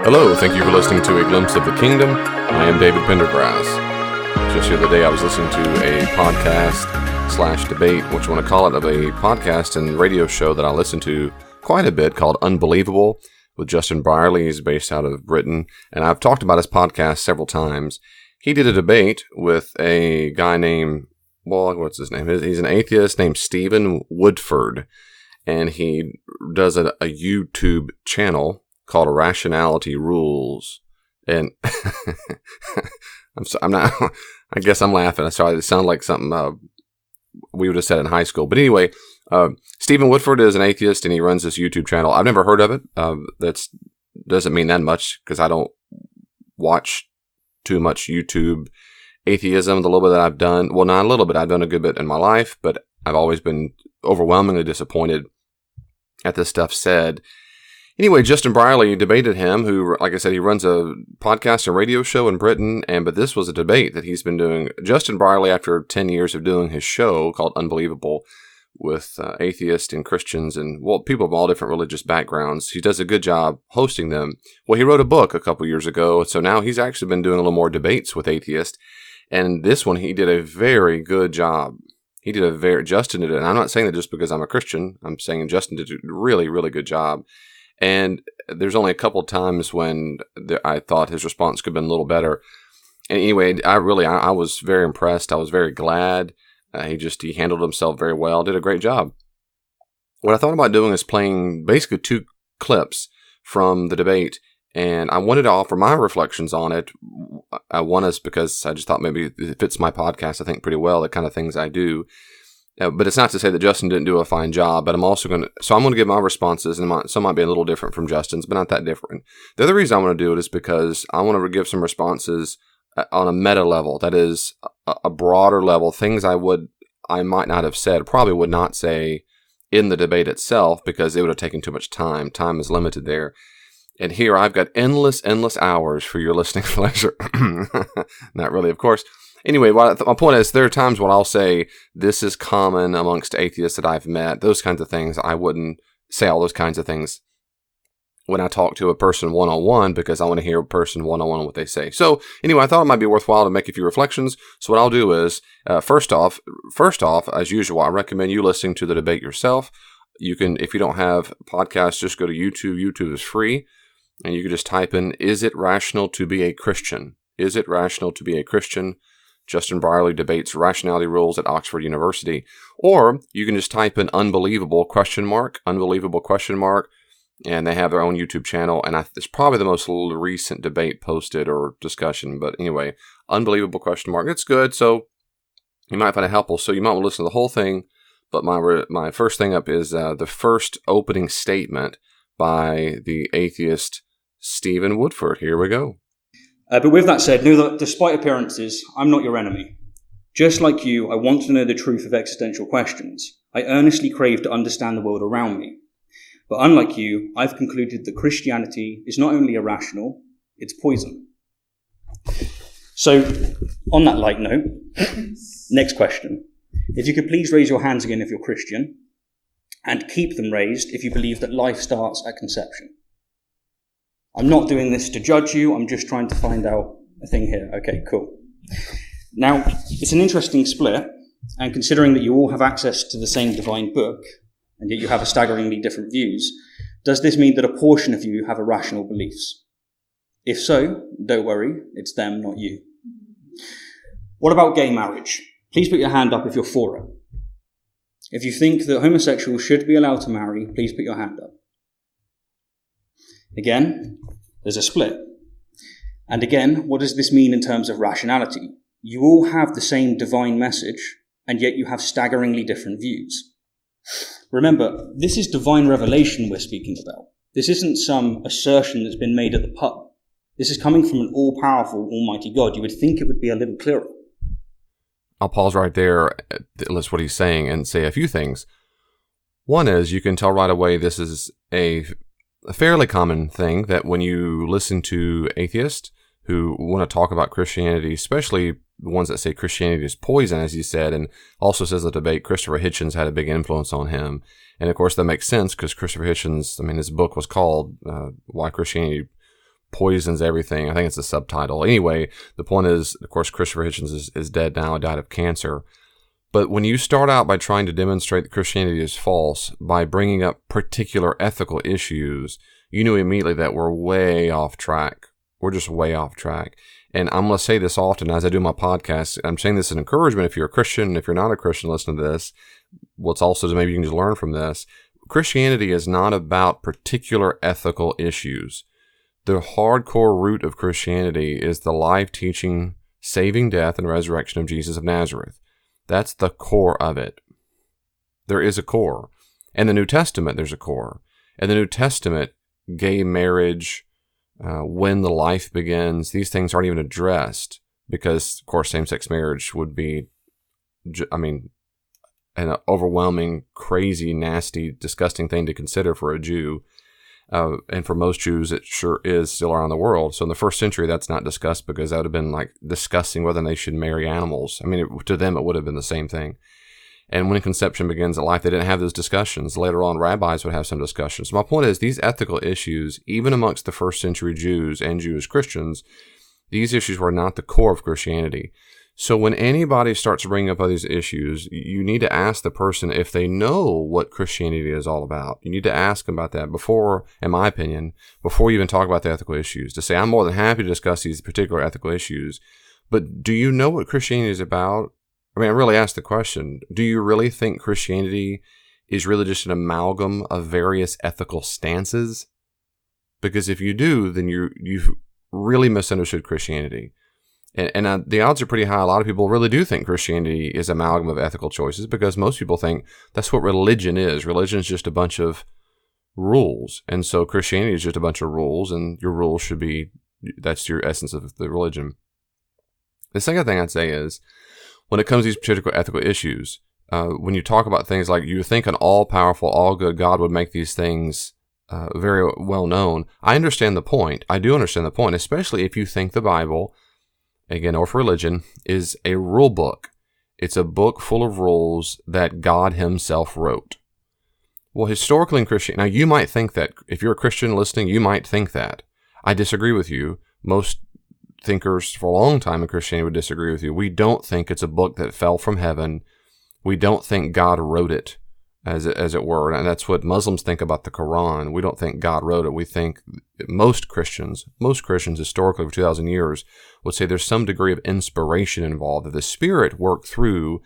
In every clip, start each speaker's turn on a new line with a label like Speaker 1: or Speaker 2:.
Speaker 1: Hello, thank you for listening to A Glimpse of the Kingdom. I am David Pendergrass. Just the other day I was listening to a podcast / debate, what you want to call it, of a podcast and radio show that I listen to quite a bit called Unbelievable with Justin Brierley. He's based out of Britain, and I've talked about his podcast several times. He did a debate with a guy named, what's his name? He's an atheist named Stephen Woodford, and he does a YouTube channel called Rationality Rules. And I'm not, I guess I'm laughing. Sorry, it sounded like something we would have said in high school. But anyway, Stephen Woodford is an atheist, and he runs this YouTube channel. I've never heard of it. That doesn't mean that much because I don't watch too much YouTube atheism. The little bit that I've done, well, not a little bit, I've done a good bit in my life, but I've always been overwhelmingly disappointed at the stuff said. Anyway, Justin Brierley debated him, who, like I said, he runs a podcast and radio show in Britain, but this was a debate that he's been doing. Justin Brierley, after 10 years of doing his show called Unbelievable with atheists and Christians and, people of all different religious backgrounds, he does a good job hosting them. Well, he wrote a book a couple years ago, so now he's actually been doing a little more debates with atheists, and this one he did a very good job. Justin did it, and I'm not saying that just because I'm a Christian. I'm saying Justin did a really, really good job. And there's only a couple of times when I thought his response could have been a little better. And anyway, I was very impressed. I was very glad. He handled himself very well, did a great job. What I thought about doing is playing basically 2 clips from the debate, and I wanted to offer my reflections on it. One is because I just thought maybe it fits my podcast, I think, pretty well, the kind of things I do. But it's not to say that Justin didn't do a fine job, but I'm going to give my responses, and some might be a little different from Justin's, but not that different. The other reason I want to do it is because I want to give some responses on a meta level, that is a broader level, things I might not have said, probably would not say in the debate itself, because it would have taken too much time. Time is limited there. And here I've got endless hours for your listening pleasure. Not really, of course. Anyway, my point is, there are times when I'll say, this is common amongst atheists that I've met, those kinds of things. I wouldn't say all those kinds of things when I talk to a person one-on-one, because I want to hear a person one-on-one what they say. So anyway, I thought it might be worthwhile to make a few reflections. So what I'll do is, first off, as usual, I recommend you listening to the debate yourself. You can, if you don't have podcasts, just go to YouTube. YouTube is free. And you can just type in, is it rational to be a Christian? Is it rational to be a Christian? Justin Brierley debates rationality rules at Oxford University. Or you can just type in unbelievable ? And they have their own YouTube channel. And it's probably the most recent debate posted or discussion. But anyway, unbelievable ? It's good. So you might find it helpful. So you might want to listen to the whole thing. But my first thing up is the first opening statement by the atheist Stephen Woodford. Here we go.
Speaker 2: But with that said, know that despite appearances, I'm not your enemy. Just like you, I want to know the truth of existential questions. I earnestly crave to understand the world around me. But unlike you, I've concluded that Christianity is not only irrational, it's poison. So, on that light note, next question. If you could please raise your hands again if you're Christian, and keep them raised if you believe that life starts at conception. I'm not doing this to judge you, I'm just trying to find out a thing here. Okay, cool. Now, it's an interesting split, and considering that you all have access to the same divine book, and yet you have a staggeringly different views, does this mean that a portion of you have irrational beliefs? If so, don't worry, it's them, not you. What about gay marriage? Please put your hand up if you're for it. If you think that homosexuals should be allowed to marry, please put your hand up. Again, there's a split. And again, what does this mean in terms of rationality? You all have the same divine message, and yet you have staggeringly different views. Remember, this is divine revelation we're speaking about. This isn't some assertion that's been made at the pub. This is coming from an all-powerful, almighty God. You would think it would be a little clearer.
Speaker 1: I'll pause right there, list what he's saying, and say a few things. One is, you can tell right away this is a fairly common thing, that when you listen to atheists who want to talk about Christianity, especially the ones that say Christianity is poison, as he said, and also says the debate, Christopher Hitchens had a big influence on him. And of course that makes sense, because Christopher Hitchens, his book was called Why Christianity poisons everything. I think it's a subtitle. Anyway, the point is, of course, Christopher Hitchens is dead now. He died of cancer. But when you start out by trying to demonstrate that Christianity is false by bringing up particular ethical issues, you knew immediately that we're way off track. We're just way off track. And I'm going to say this often as I do my podcast. I'm saying this as an encouragement if you're a Christian. If you're not a Christian, listen to this. What's also maybe you can just learn from this. Christianity is not about particular ethical issues. The hardcore root of Christianity is the life-teaching, saving death and resurrection of Jesus of Nazareth. That's the core of it. There is a core. In the New Testament, there's a core. In the New Testament, gay marriage, when the life begins, these things aren't even addressed because, of course, same-sex marriage would be, an overwhelming, crazy, nasty, disgusting thing to consider for a Jew. And for most Jews, it sure is still around the world. So in the first century, that's not discussed because that would have been like discussing whether they should marry animals. To them, it would have been the same thing. And when conception begins at life, they didn't have those discussions. Later on, rabbis would have some discussions. So my point is, these ethical issues, even amongst the first century Jews and Jewish Christians, these issues were not the core of Christianity. So when anybody starts bringing up these issues, you need to ask the person if they know what Christianity is all about. You need to ask them about that before, in my opinion, before you even talk about the ethical issues. To say, I'm more than happy to discuss these particular ethical issues, but do you know what Christianity is about? I really ask the question, do you really think Christianity is really just an amalgam of various ethical stances? Because if you do, then you've really misunderstood Christianity. And the odds are pretty high. A lot of people really do think Christianity is an amalgam of ethical choices because most people think that's what religion is. Religion is just a bunch of rules. And so Christianity is just a bunch of rules, and your rules should be, that's your essence of the religion. The second thing I'd say is, when it comes to these particular ethical issues, when you talk about things like you think an all-powerful, all-good God would make these things very well known, I understand the point. I do understand the point, especially if you think the Bible, again, or for religion, is a rule book. It's a book full of rules that God himself wrote. Well, historically in Christianity, now you might think that, if you're a Christian listening, you might think that. I disagree with you. Most thinkers for a long time in Christianity would disagree with you. We don't think it's a book that fell from heaven. We don't think God wrote it, as it were. And that's what Muslims think about the Quran. We don't think God wrote it. We think most Christians historically for 2,000 years would say there's some degree of inspiration involved, that the Spirit worked through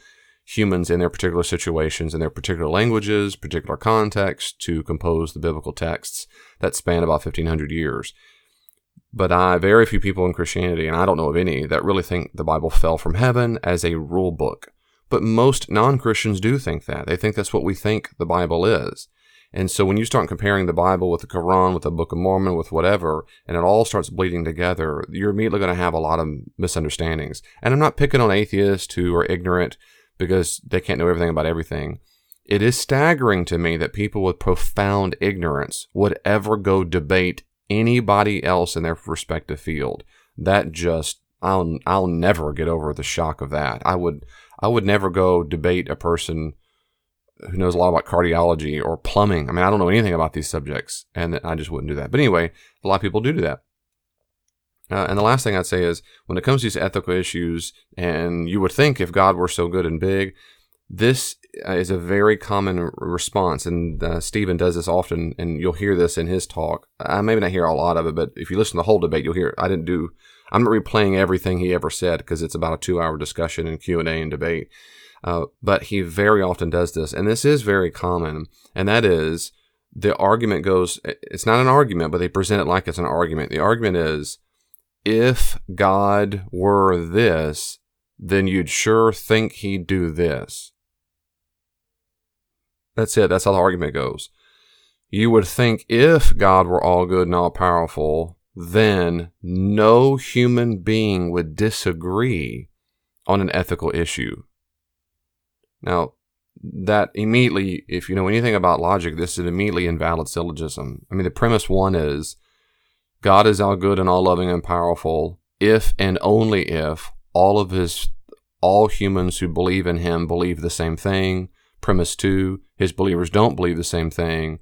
Speaker 1: humans in their particular situations, in their particular languages, particular contexts, to compose the biblical texts that span about 1,500 years. But very few people in Christianity, and I don't know of any, that really think the Bible fell from heaven as a rule book. But most non-Christians do think that. They think that's what we think the Bible is. And so when you start comparing the Bible with the Quran, with the Book of Mormon, with whatever, and it all starts bleeding together, you're immediately going to have a lot of misunderstandings. And I'm not picking on atheists who are ignorant because they can't know everything about everything. It is staggering to me that people with profound ignorance would ever go debate anybody else in their respective field. That just, I'll never get over the shock of that. I would never go debate a person who knows a lot about cardiology or plumbing. I don't know anything about these subjects, and I just wouldn't do that. But anyway, a lot of people do that. And the last thing I'd say is, when it comes to these ethical issues, and you would think if God were so good and big, this is a very common response, and Stephen does this often, and you'll hear this in his talk. I maybe not hear a lot of it, but if you listen to the whole debate, you'll hear. I'm not replaying everything he ever said because it's about a 2-hour discussion and Q&A and debate. But he very often does this, and this is very common, and that is, the argument goes, it's not an argument, but they present it like it's an argument. The argument is, if God were this, then you'd sure think he'd do this. That's it. That's how the argument goes. You would think if God were all good and all powerful, then no human being would disagree on an ethical issue. Now, that immediately, if you know anything about logic, this is an immediately invalid syllogism. The premise one is, God is all good and all loving and powerful if and only if all humans who believe in him believe the same thing. Premise 2, his believers don't believe the same thing.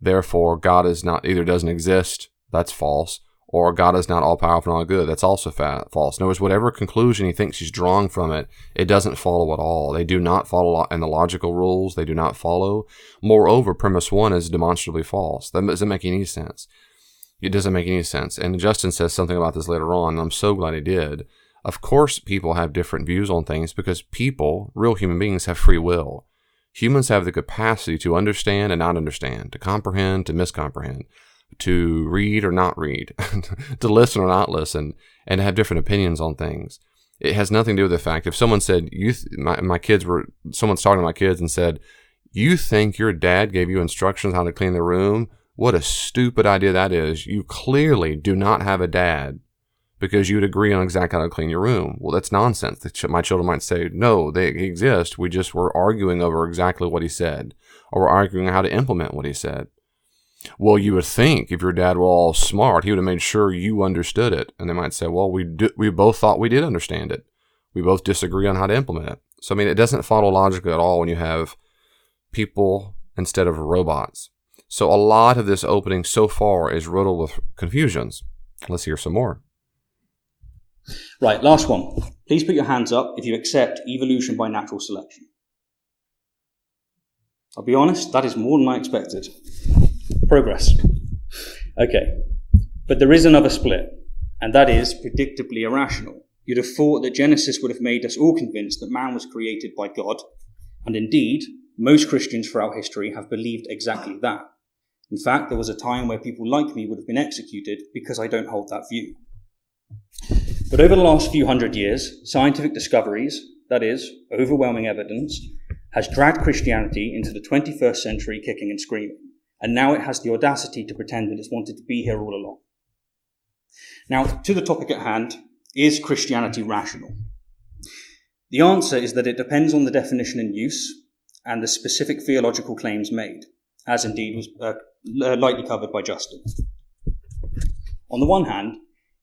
Speaker 1: Therefore, God is not, either doesn't exist, that's false, or God is not all-powerful and all-good. That's also false. In other words, whatever conclusion he thinks he's drawing from it, it doesn't follow at all. They do not follow in the logical rules. They do not follow. Moreover, premise one is demonstrably false. That doesn't make any sense. It doesn't make any sense. And Justin says something about this later on, and I'm so glad he did. Of course, people have different views on things because people, real human beings, have free will. Humans have the capacity to understand and not understand, to comprehend, to miscomprehend, to read or not read, to listen or not listen, and to have different opinions on things. It has nothing to do with the fact, if someone said, someone's talking to my kids and said, you think your dad gave you instructions how to clean the room? What a stupid idea that is. You clearly do not have a dad because you'd agree on exactly how to clean your room. Well, that's nonsense. My children might say, no, they exist. We just were arguing over exactly what he said, or we're arguing how to implement what he said. Well, you would think if your dad were all smart, he would have made sure you understood it. And they might say, well, we both thought we did understand it. We both disagree on how to implement it. So, I mean, it doesn't follow logically at all when you have people instead of robots. So a lot of this opening so far is riddled with confusions. Let's hear some more.
Speaker 2: Right, last one. Please put your hands up if you accept evolution by natural selection. I'll be honest, that is more than I expected. Progress. Okay, but there is another split, and that is predictably irrational. You'd have thought that Genesis would have made us all convinced that man was created by God, and indeed, most Christians throughout history have believed exactly that. In fact, there was a time where people like me would have been executed because I don't hold that view. But over the last few hundred years, scientific discoveries, that is, overwhelming evidence, has dragged Christianity into the 21st century kicking and screaming. And now it has the audacity to pretend that it's wanted to be here all along. Now, to the topic at hand, is Christianity rational? The answer is that it depends on the definition in use and the specific theological claims made, as indeed was lightly covered by Justin. On the one hand,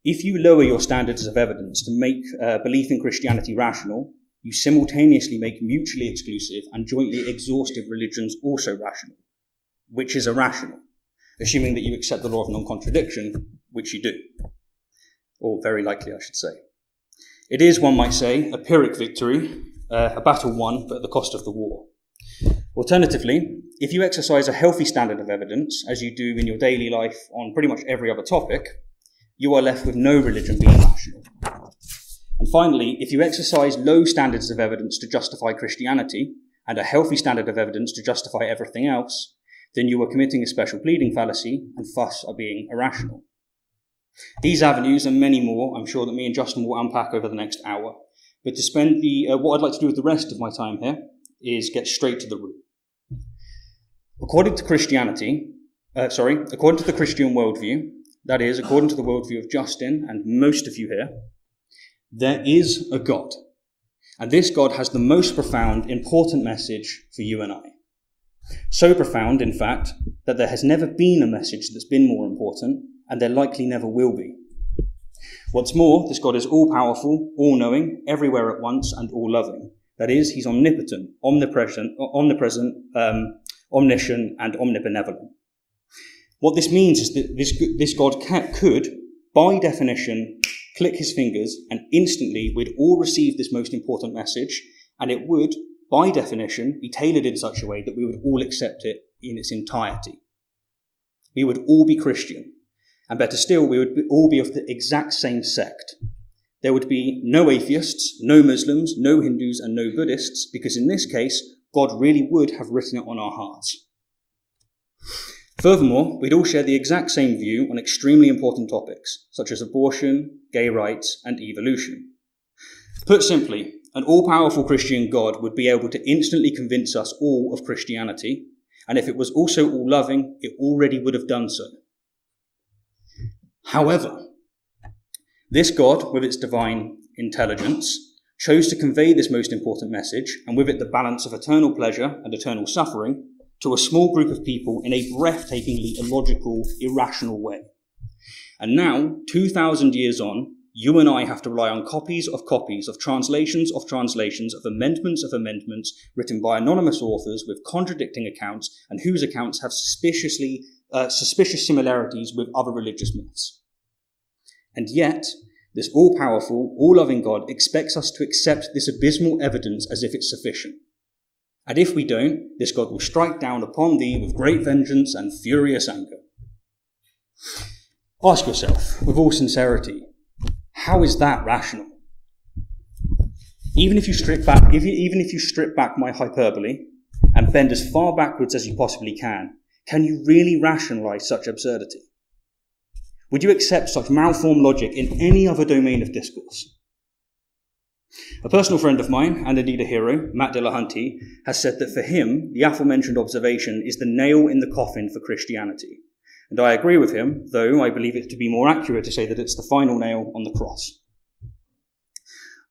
Speaker 2: if you lower your standards of evidence to make belief in Christianity rational, you simultaneously make mutually exclusive and jointly exhaustive religions also rational, which is irrational, assuming that you accept the law of non-contradiction, which you do. Or very likely, I should say. It is, one might say, a Pyrrhic victory, a battle won, but at the cost of the war. Alternatively, if you exercise a healthy standard of evidence, as you do in your daily life on pretty much every other topic, you are left with no religion being rational. And finally, if you exercise low standards of evidence to justify Christianity, and a healthy standard of evidence to justify everything else, then you are committing a special pleading fallacy, and thus are being irrational. These avenues and many more, I'm sure that me and Justin will unpack over the next hour. But to spend what I'd like to do with the rest of my time here is get straight to the root. According to the Christian worldview, that is, according to the worldview of Justin and most of you here, there is a God. And this God has the most profound, important message for you and I. So profound, in fact, that there has never been a message that's been more important, and there likely never will be. What's more, this God is all-powerful, all-knowing, everywhere at once, and all-loving. That is, he's omnipotent, omnipresent, omniscient, and omnibenevolent. What this means is that this God could, by definition, click his fingers, and instantly we'd all receive this most important message, and it would, by definition, be tailored in such a way that we would all accept it in its entirety. We would all be Christian. And better still, we would all be of the exact same sect. There would be no atheists, no Muslims, no Hindus, and no Buddhists, because in this case, God really would have written it on our hearts. Furthermore, we'd all share the exact same view on extremely important topics, such as abortion, gay rights, and evolution. Put simply, an all-powerful Christian God would be able to instantly convince us all of Christianity, and if it was also all-loving, it already would have done so. However, this God, with its divine intelligence, chose to convey this most important message, and with it the balance of eternal pleasure and eternal suffering, to a small group of people in a breathtakingly illogical, irrational way. And now, 2,000 years on, you and I have to rely on copies, of translations, of amendments written by anonymous authors with contradicting accounts and whose accounts have suspicious similarities with other religious myths. And yet, this all-powerful, all-loving God expects us to accept this abysmal evidence as if it's sufficient. And if we don't, this God will strike down upon thee with great vengeance and furious anger. Ask yourself, with all sincerity, how is that rational? Even if you strip back my hyperbole and bend as far backwards as you possibly can you really rationalize such absurdity? Would you accept such malformed logic in any other domain of discourse? A personal friend of mine, and indeed a hero, Matt Dillahunty, has said that for him, the aforementioned observation is the nail in the coffin for Christianity. And I agree with him, though I believe it to be more accurate to say that it's the final nail on the cross.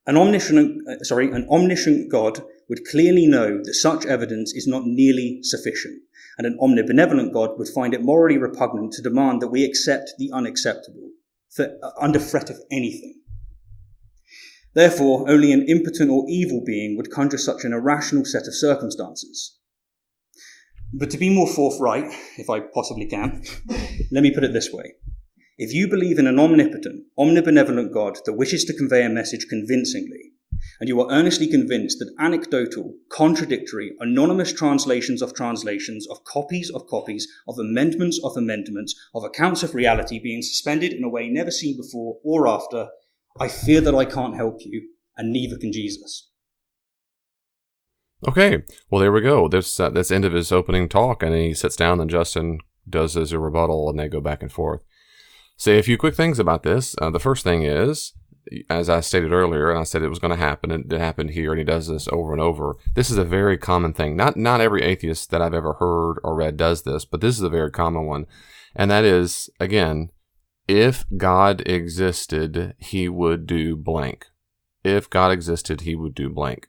Speaker 2: An omniscient God would clearly know that such evidence is not nearly sufficient, and an omnibenevolent God would find it morally repugnant to demand that we accept the unacceptable, under threat of anything. Therefore, only an impotent or evil being would conjure such an irrational set of circumstances. But to be more forthright, if I possibly can, let me put it this way. If you believe in an omnipotent, omnibenevolent God that wishes to convey a message convincingly, and you are earnestly convinced that anecdotal, contradictory, anonymous translations, of copies, of amendments, of accounts of reality being suspended in a way never seen before or after, I fear that I can't help you, and neither can Jesus.
Speaker 1: Okay, well, there we go. That's the end of his opening talk, and he sits down, and Justin does as a rebuttal, and they go back and forth. Say a few quick things about this. The first thing is, as I stated earlier, and I said it was going to happen, and it happened here, and he does this over and over. This is a very common thing. Not every atheist that I've ever heard or read does this, but this is a very common one. And that is, again, if God existed, he would do blank. If God existed, he would do blank.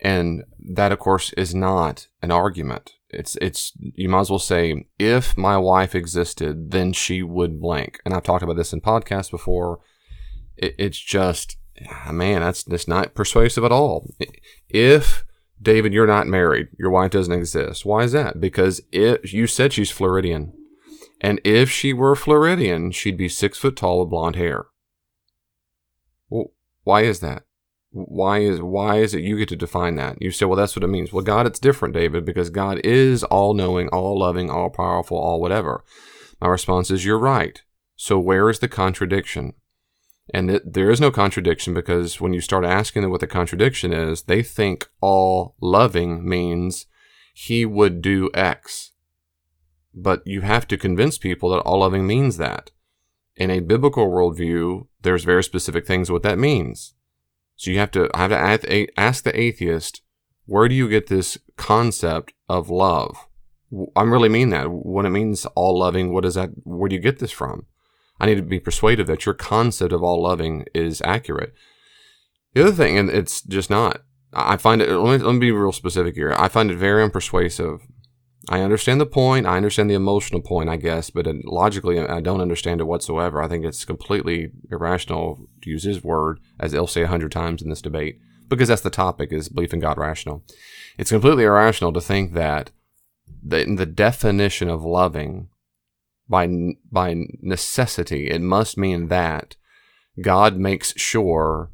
Speaker 1: And that, of course, is not an argument. It's you might as well say, if my wife existed, then she would blank. And I've talked about this in podcasts before. It's just, man, that's not persuasive at all. If, David, you're not married, your wife doesn't exist. Why is that? Because you said she's Floridian. And if she were Floridian, she'd be 6 foot tall with blonde hair. Well, why is that? Why is it you get to define that? You say, well, that's what it means. Well, God, it's different, David, because God is all-knowing, all-loving, all-powerful, all-whatever. My response is, you're right. So where is the contradiction? And there is no contradiction, because when you start asking them what the contradiction is, they think all-loving means he would do X. But you have to convince people that all-loving means that. In a biblical worldview, there's very specific things what that means. So I have to ask the atheist, where do you get this concept of love? I really mean that. When it means all loving, where do you get this from? I need to be persuaded that your concept of all loving is accurate. The other thing, and it's just not, I find it, let me be real specific here. I find it very unpersuasive. I understand the point. I understand the emotional point, I guess, but logically, I don't understand it whatsoever. I think it's completely irrational, to use his word, as they'll say 100 times in this debate, because that's the topic, is belief in God rational. It's completely irrational to think that the definition of loving, by necessity, it must mean that God makes sure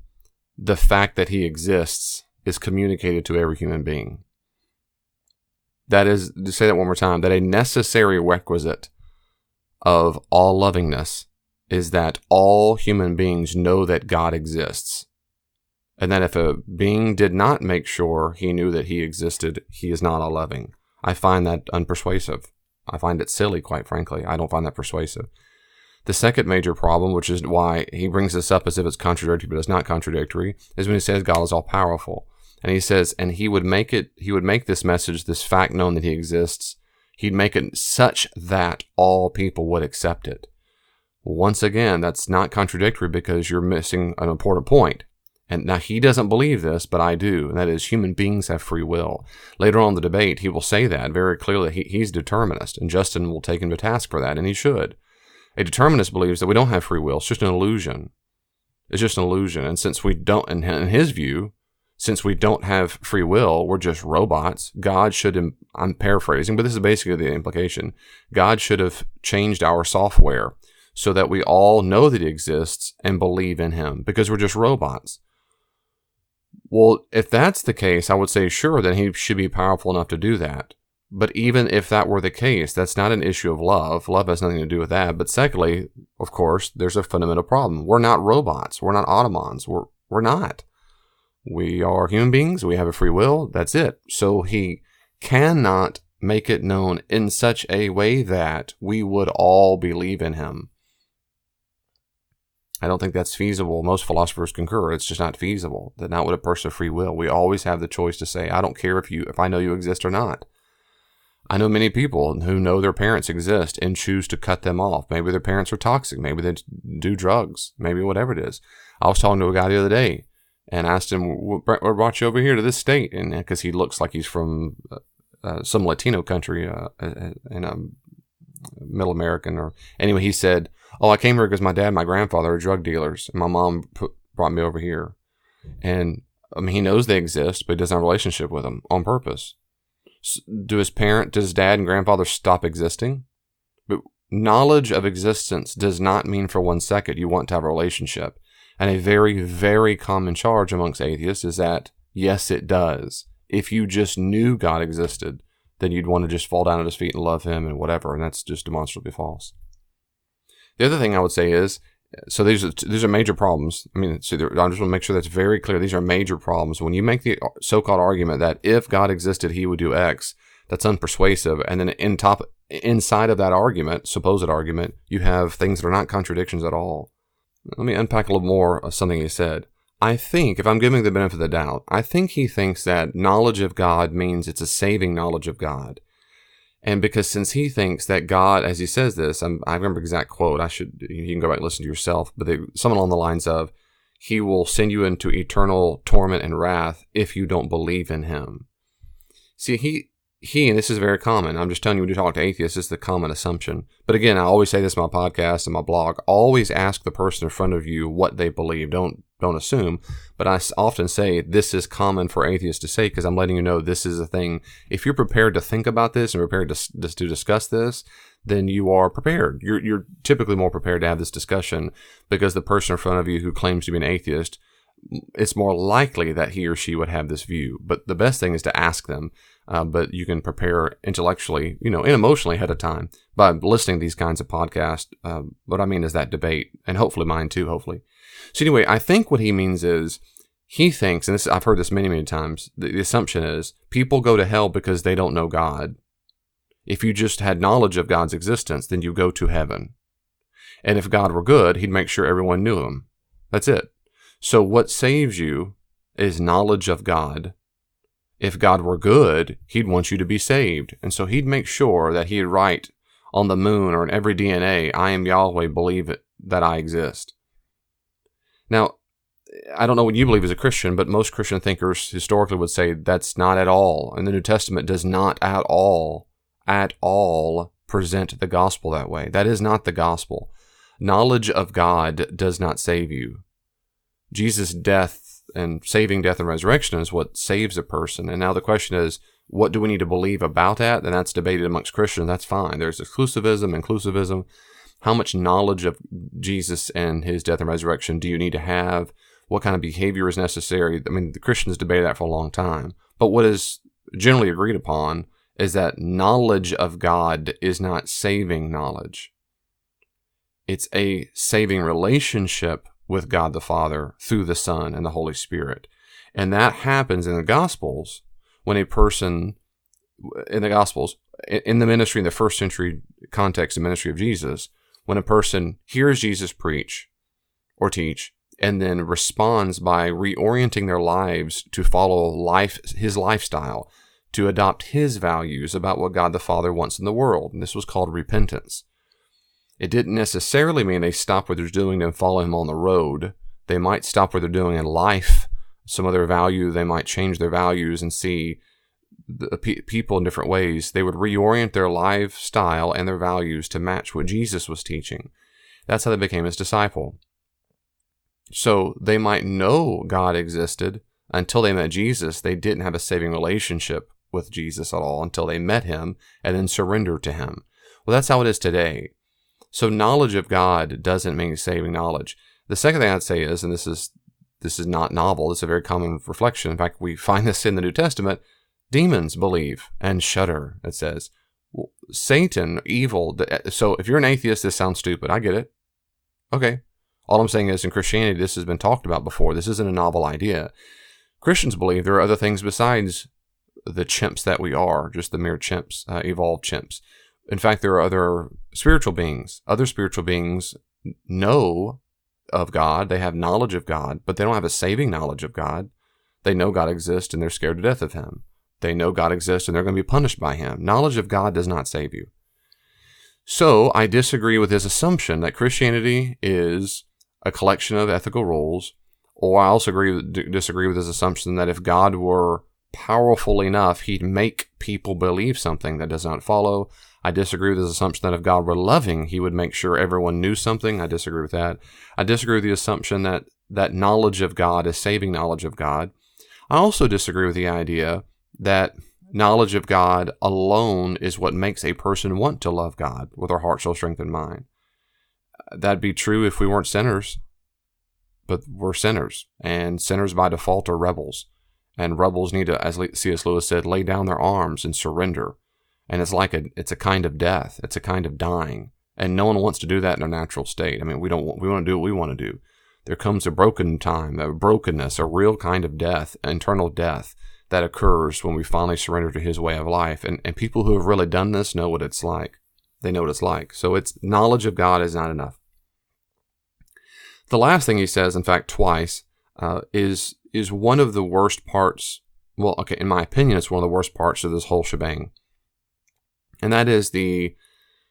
Speaker 1: the fact that he exists is communicated to every human being. That is, to say that one more time, that a necessary requisite of all lovingness is that all human beings know that God exists. And that if a being did not make sure he knew that he existed, he is not all loving. I find that unpersuasive. I find it silly, quite frankly. I don't find that persuasive. The second major problem, which is why he brings this up as if it's contradictory, but it's not contradictory, is when he says God is all powerful. And he says, and he would make this message, this fact known that he exists, he'd make it such that all people would accept it. Once again, that's not contradictory, because you're missing an important point. And now he doesn't believe this, but I do. And that is, human beings have free will. Later on in the debate, he will say that very clearly. He's determinist, and Justin will take him to task for that, and he should. A determinist believes that we don't have free will. It's just an illusion. It's just an illusion. And since we don't, in his view, since we don't have free will, we're just robots. God should, I'm paraphrasing, but this is basically the implication. God should have changed our software so that we all know that he exists and believe in him, because we're just robots. Well, if that's the case, I would say, sure, then he should be powerful enough to do that. But even if that were the case, that's not an issue of love. Love has nothing to do with that. But secondly, of course, there's a fundamental problem. We're not robots. We're not automatons. We're not. We are human beings. We have a free will. That's it. So he cannot make it known in such a way that we would all believe in him. I don't think that's feasible. Most philosophers concur. It's just not feasible. That's not what a person of free will. We always have the choice to say, I don't care if I know you exist or not. I know many people who know their parents exist and choose to cut them off. Maybe their parents are toxic. Maybe they do drugs. Maybe whatever it is. I was talking to a guy the other day and asked him, what brought you over here to this state? And because he looks like he's from some Latino country in Middle American. Or anyway, he said, oh, I came here because my dad and my grandfather are drug dealers, and my mom brought me over here. And I mean, he knows they exist, but he doesn't have a relationship with them on purpose. Does his dad and grandfather stop existing? But knowledge of existence does not mean for 1 second you want to have a relationship. And a very, very common charge amongst atheists is that, yes, it does. If you just knew God existed, then you'd want to just fall down at his feet and love him and whatever. And that's just demonstrably false. The other thing I would say is, so these are major problems. I mean, so I just want to make sure that's very clear. These are major problems. When you make the so-called argument that if God existed, he would do X, that's unpersuasive. And then inside of that argument, supposed argument, you have things that are not contradictions at all. Let me unpack a little more of something he said. I think, if I'm giving the benefit of the doubt, I think he thinks that knowledge of God means it's a saving knowledge of God. And because since he thinks that God, as he says this, I remember the exact quote, you can go back and listen to yourself, but something along the lines of, he will send you into eternal torment and wrath if you don't believe in him. See, he, and this is very common, I'm just telling you, when you talk to atheists, this is the common assumption. But again, I always say this in my podcast and my blog, always ask the person in front of you what they believe. Don't assume, but I often say this is common for atheists to say because I'm letting you know this is a thing. If you're prepared to think about this and prepared to discuss this, then you are prepared. You're typically more prepared to have this discussion because the person in front of you who claims to be an atheist, it's more likely that he or she would have this view. But the best thing is to ask them. But you can prepare intellectually, and emotionally ahead of time by listening to these kinds of podcasts. What I mean is that debate, and hopefully mine too, hopefully. So anyway, I think what he means is, he thinks, and I've heard this many, many times, the assumption is people go to hell because they don't know God. If you just had knowledge of God's existence, then you go to heaven. And if God were good, he'd make sure everyone knew him. That's it. So what saves you is knowledge of God. If God were good, he'd want you to be saved. And so he'd make sure that he'd write on the moon or in every DNA, I am Yahweh, believe it, that I exist. Now, I don't know what you believe as a Christian, but most Christian thinkers historically would say that's not at all. And the New Testament does not at all present the gospel that way. That is not the gospel. Knowledge of God does not save you. Jesus' death and saving death and resurrection is what saves a person. And now the question is, what do we need to believe about that? And that's debated amongst Christians. That's fine. There's exclusivism, inclusivism. How much knowledge of Jesus and his death and resurrection do you need to have? What kind of behavior is necessary? I mean, the Christians debated that for a long time. But what is generally agreed upon is that knowledge of God is not saving knowledge. It's a saving relationship with God the Father through the Son and the Holy Spirit. And that happens in the Gospels when a person, in the Gospels, in the ministry, in the first century context of ministry of Jesus, when a person hears Jesus preach or teach and then responds by reorienting their lives to follow his lifestyle, to adopt his values about what God the Father wants in the world. And this was called repentance. It didn't necessarily mean they stop what they're doing and follow him on the road. They might stop what they're doing in life, some other value. They might change their values and see the people in different ways. They would reorient their lifestyle and their values to match what Jesus was teaching. That's how they became his disciple. So they might know God existed until they met Jesus. They didn't have a saving relationship with Jesus at all until they met him and then surrendered to him. Well, that's how it is today. So knowledge of God doesn't mean saving knowledge. The second thing I'd say is, and this is not novel, it's a very common reflection. In fact, we find this in the New Testament. Demons believe and shudder, it says. Satan, evil. So if you're an atheist, this sounds stupid. I get it. Okay. All I'm saying is in Christianity, this has been talked about before. This isn't a novel idea. Christians believe there are other things besides the chimps that we are, just the mere chimps, evolved chimps. In fact, there are other spiritual beings. Other spiritual beings know of God. They have knowledge of God, but they don't have a saving knowledge of God. They know God exists and they're scared to death of him. They know God exists and they're going to be punished by him. Knowledge of God does not save you. So I disagree with his assumption that Christianity is a collection of ethical rules, or I also disagree with his assumption that if God were powerful enough, he'd make people believe something that does not follow. I disagree with his assumption that if God were loving, he would make sure everyone knew something. I disagree with that. I disagree with the assumption that knowledge of God is saving knowledge of God. I also disagree with the idea that knowledge of God alone is what makes a person want to love God with their heart, soul, strength, and mind. That'd be true if we weren't sinners, but we're sinners, and sinners by default are rebels. And rebels need to, as C.S. Lewis said, lay down their arms and surrender. And it's a kind of death. It's a kind of dying. And no one wants to do that in their natural state. I mean, we want to do what we want to do. There comes a broken time, a brokenness, a real kind of death, internal death that occurs when we finally surrender to his way of life. And people who have really done this know what it's like. They know what it's like. So it's knowledge of God is not enough. The last thing he says, in fact, twice, is one of the worst parts. Well, okay, in my opinion, it's one of the worst parts of this whole shebang. And that is the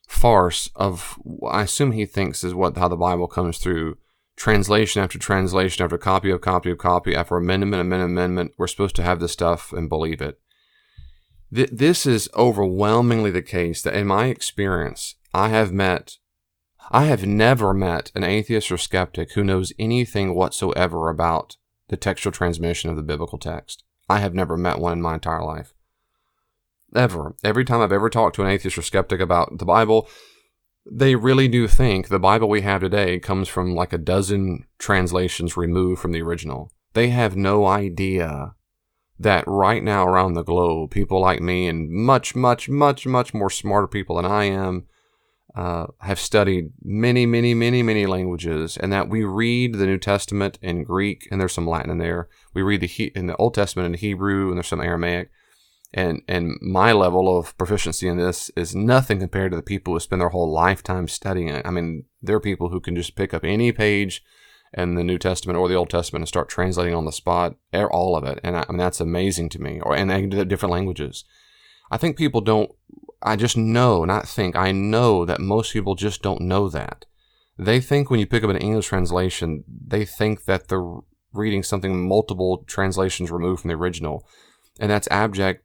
Speaker 1: farce of, I assume he thinks is how the Bible comes through. Translation after translation after copy of copy of copy after amendment. We're supposed to have this stuff and believe it. This is overwhelmingly the case that in my experience, I have never met an atheist or skeptic who knows anything whatsoever about the textual transmission of the biblical text. I have never met one in my entire life. Ever. Every time I've ever talked to an atheist or skeptic about the Bible, they really do think the Bible we have today comes from like a dozen translations removed from the original. They have no idea that right now around the globe, people like me and much, much, much, much more smarter people than I am have studied many, many, many, many languages, and that we read the New Testament in Greek, and there's some Latin in there. We read in the Old Testament in Hebrew, and there's some Aramaic. And my level of proficiency in this is nothing compared to the people who spend their whole lifetime studying it. I mean, there are people who can just pick up any page in the New Testament or the Old Testament and start translating on the spot, all of it. And I mean, that's amazing to me. And they do different languages. I think people don't, I just know, not think, I know that most people just don't know that. They think when you pick up an English translation, they think that they're reading something multiple translations removed from the original. And that's abject.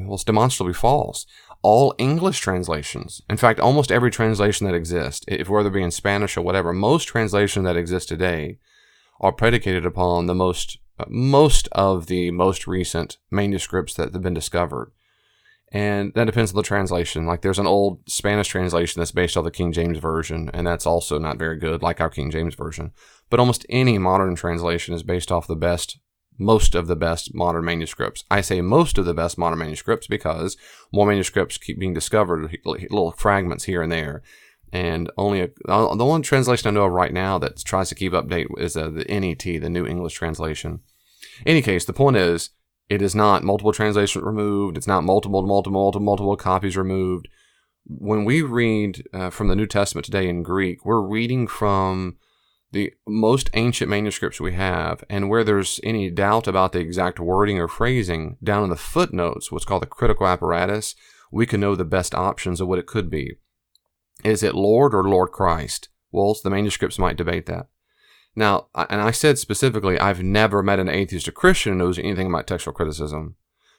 Speaker 1: Well, it's demonstrably false. All English translations, in fact, almost every translation that exists, if whether it be in Spanish or whatever, most translations that exist today are predicated upon the most of the most recent manuscripts that have been discovered. And that depends on the translation. Like there's an old Spanish translation that's based off the King James Version, and that's also not very good, like our King James Version. But almost any modern translation is based off most of the best modern manuscripts. I say most of the best modern manuscripts because more manuscripts keep being discovered, little fragments here and there. And the one translation I know of right now that tries to keep update is the NET, the New English Translation. In any case, the point is, it is not multiple translations removed. It's not multiple copies removed. When we read from the New Testament today in Greek, we're reading from the most ancient manuscripts we have, and where there's any doubt about the exact wording or phrasing, down in the footnotes, what's called the critical apparatus, we can know the best options of what it could be. Is it Lord or Lord Christ? Well, the manuscripts might debate that. Now, and I said specifically, I've never met an atheist or Christian who knows anything about textual criticism.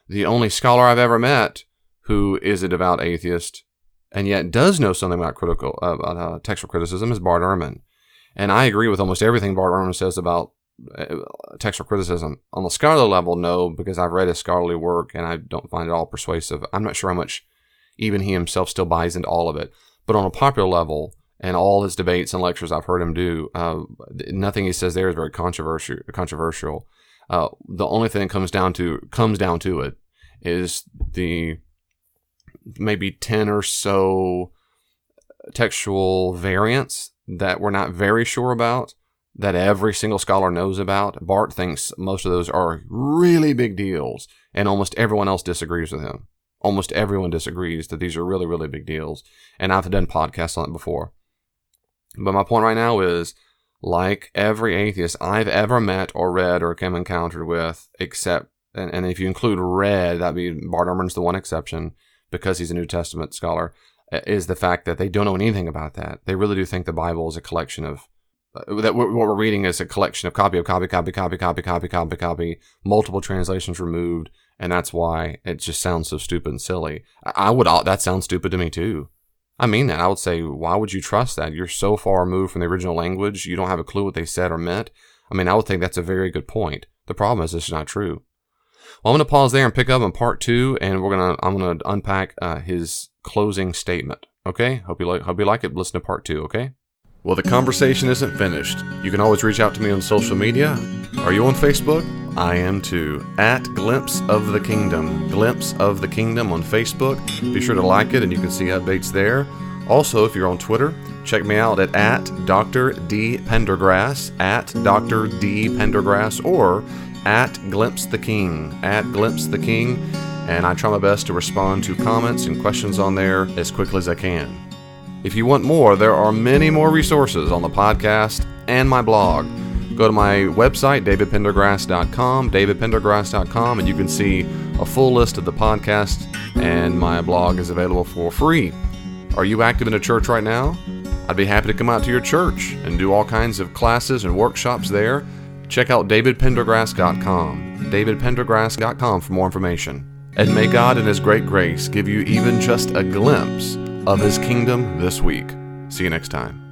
Speaker 1: The only scholar I've ever met who is a devout atheist and yet does know something about textual criticism is Bart Ehrman. And I agree with almost everything Bart Ehrman says about textual criticism. On the scholarly level, no, because I've read his scholarly work and I don't find it all persuasive. I'm not sure how much even he himself still buys into all of it. But on a popular level, and all his debates and lectures I've heard him do, nothing he says there is very controversial. The only thing comes down to it is the maybe 10 or so textual variants that we're not very sure about, that every single scholar knows about. Bart thinks most of those are really big deals, and almost everyone else disagrees with him. Almost everyone disagrees that these are really, really big deals, and I've done podcasts on it before. But my point right now is, like every atheist I've ever met or read or come encountered with, except, and if you include read, that'd be Bart Ehrman's the one exception, because he's a New Testament scholar, is the fact that they don't know anything about that. They really do think the Bible is a collection of, that what we're reading is a collection of copy, multiple translations removed, and that's why it just sounds so stupid and silly. That sounds stupid to me too. I mean that. I would say, why would you trust that? You're so far removed from the original language, you don't have a clue what they said or meant. I mean, I would think that's a very good point. The problem is it's not true. Well, I'm going to pause there and pick up in part 2, and I'm going to unpack his closing statement. Okay? Hope you like it. Listen to part 2, okay? Well, the conversation isn't finished. You can always reach out to me on social media. Are you on Facebook? I am too. At Glimpse of the Kingdom. Glimpse of the Kingdom on Facebook. Be sure to like it and you can see updates there. Also, if you're on Twitter, check me out at Dr. D. Pendergrass, at Dr. D. Pendergrass, or at Glimpse the King, at Glimpse the King. And I try my best to respond to comments and questions on there as quickly as I can. If you want more, there are many more resources on the podcast and my blog. Go to my website, davidpendergrass.com, and you can see a full list of the podcast, and my blog is available for free. Are you active in a church right now? I'd be happy to come out to your church and do all kinds of classes and workshops there. Check out davidpendergrass.com, davidpendergrass.com for more information. And may God in His great grace give you even just a glimpse of His kingdom this week. See you next time.